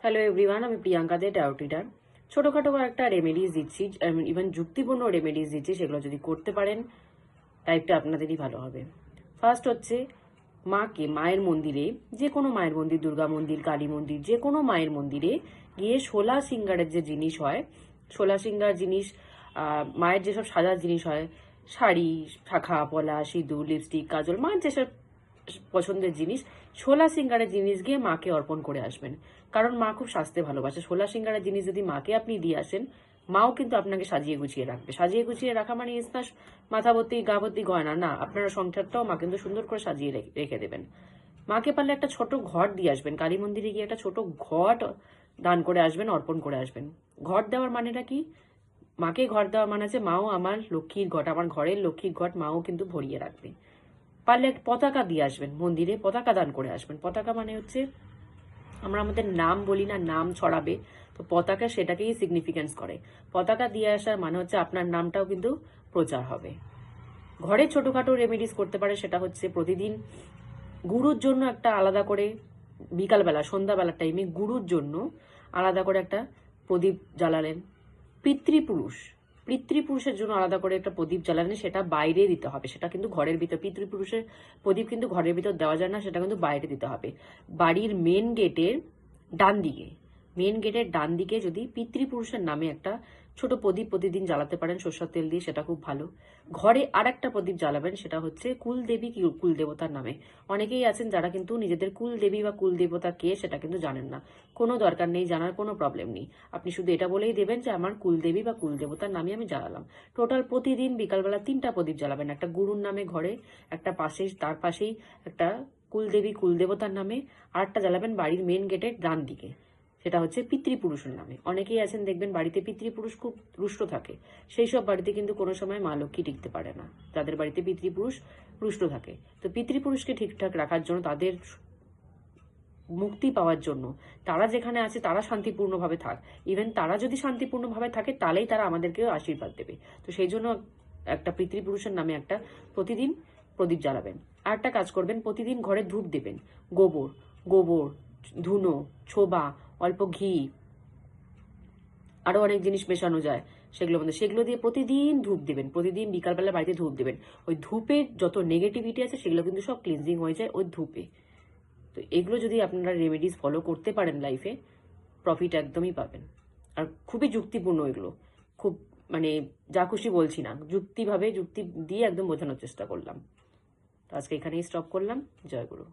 Hello everyone, আমি প্রিয়াঙ্কা দে, taro reader. ছোটখাটো একটা রেমেডিজ দিচ্ছি, ইভেন যুক্তিপূর্ণ রেমেডিজ দিচ্ছি। সেগুলো যদি করতে পারেন লাইফটা আপনাদেরই ভালো হবে। ফার্স্ট হচ্ছে, মায়ের মন্দিরে, যে কোনো মায়ের মন্দির, দুর্গা মন্দির, কালী মন্দির, যে কোনো মায়ের মন্দিরে গিয়ে শোলা সিঙ্গারের যে জিনিস হয়, শোলা সিঙ্গার জিনিস, মায়ের যেসব সাজার জিনিস হয়, শাড়ি, শাখা পলা, সিঁদুর, লিপস্টিক, কাজল, মায়ের যেসব পছন্দের জিনিস, শোলা সিঙ্গারের জিনিস গিয়ে মাকে অর্পণ করে আসবেন। কারণ মা খুব সাজতে ভালোবাসে। শোলা সিঙ্গারের জিনিস যদি মাকে আপনি দিয়ে আসেন, মাও কিন্তু আপনাকে সাজিয়ে গুছিয়ে রাখবে। সাজিয়ে গুছিয়ে রাখা মানে ইসনা মাথা ভর্তি গা ভর্তি গয়না না, আপনার সংসারটাও মা কিন্তু সুন্দর করে সাজিয়ে রেখে দেবেন। মাকে পারলে একটা ছোট ঘট দিয়ে আসবেন। কালী মন্দিরে গিয়ে একটা ছোট ঘট দান করে আসবেন, অর্পণ করে আসবেন। ঘট দেওয়ার মানেটা কি? মাকে ঘর দেওয়া মানে আছে মাও আমার লক্ষ্মীর ঘট, আমার ঘরের লক্ষ্মীর ঘট মাও কিন্তু ভরিয়ে রাখবে। পারলে পতাকা দিয়ে আসবেন, মন্দিরে পতাকা দান করে আসবেন। পতাকা মানে হচ্ছে, আমরা আমাদের নাম বলি না, নাম ছড়াবে, তো পতাকা সেটাকেই সিগনিফিকেন্স করে। পতাকা দিয়ে আসার মানে হচ্ছে আপনার নামটাও কিন্তু প্রচার হবে। ঘরে ছোটখাটো রেমেডিস করতে পারে, সেটা হচ্ছে প্রতিদিন গুরুর জন্য একটা আলাদা করে, বিকালবেলা সন্ধ্যাবেলার টাইমে গুরুর জন্য আলাদা করে একটা প্রদীপ জ্বালালেন। পিতৃপুরুষের জন্য আলাদা করে একটা প্রদীপ জ্বালালেন, সেটা বাইরে দিতে হবে। সেটা কিন্তু ঘরের ভিতর, পিতৃপুরুষের প্রদীপ কিন্তু ঘরের ভিতর দেওয়া যায় না, সেটা কিন্তু বাইরে দিতে হবে। বাড়ির মেন গেটের ডান দিকে যদি পিতৃপুরুষের নামে একটা ছোট প্রদীপ প্রতিদিন জ্বালাতে পারেন সরষের তেল দিয়ে, সেটা খুব ভালো। ঘরে আর একটা প্রদীপ জ্বালাবেন, সেটা হচ্ছে কুলদেবী, কুলদেবতার নামে। অনেকেই আছেন যারা কিন্তু নিজেদের কুলদেবী বা কুলদেবতা কে সেটা কিন্তু জানেন না। কোনো দরকার নেই জানার, কোনো প্রবলেম নেই। আপনি শুধু এটা বলেই দেবেন যে আমার কুলদেবী বা কুলদেবতার নামে আমি জ্বালালাম। টোটাল প্রতিদিন বিকালবেলা 3টা প্রদীপ জ্বালাবেন। একটা গুরুর নামে ঘরে, একটা তার পাশেই একটা কুলদেবী কুলদেবতার নামে, আর একটা জ্বালাবেন বাড়ির মেন গেটের ডান দিকে, সেটা হচ্ছে পিতৃপুরুষের নামে। অনেকেই আছেন দেখবেন বাড়িতে পিতৃপুরুষ খুব রুষ্ট থাকে, সেই সব বাড়িতে কিন্তু কোনো সময় মা লক্ষ্মী টিকতে পারে না, যাদের বাড়িতে পিতৃপুরুষ রুষ্ট থাকে। তো পিতৃপুরুষকে ঠিকঠাক রাখার জন্য, তাদের মুক্তি পাওয়ার জন্য, তারা যেখানে আছে তারা শান্তিপূর্ণভাবে থাক, ইভেন তারা যদি শান্তিপূর্ণভাবে থাকে তাহলেই তারা আমাদেরকেও আশীর্বাদ দেবে। তো সেই জন্য একটা পিতৃপুরুষের নামে একটা প্রতিদিন প্রদীপ জ্বালাবেন। আর একটা কাজ করবেন, প্রতিদিন ঘরে ধূপ দেবেন। গোবর, ধুনো, ছোবা, অল্প ঘি, আরো অনেক জিনিস মেশানো যায় সেগুলো দিয়ে প্রতিদিন ধূপ দেবেন। প্রতিদিন বিকালবেলা বাড়িতে ধূপ দেবেন। ওই ধূপের যত নেগেটিভিটি আছে সেগুলো কিন্তু সব ক্লিনজিং হয়ে যায় ওই ধূপে। তো এগুলো যদি আপনারা রেমেডিস ফলো করতে পারেন লাইফে, প্রফিট একদমই পাবেন। আর খুবই যুক্তিপূর্ণ এগুলো, খুব মানে যা খুশি বলছি না, যুক্তি দিয়ে একদম বোঝানোর চেষ্টা করলাম। তো আজকে এখানেই স্টপ করলাম। জয় গুরু।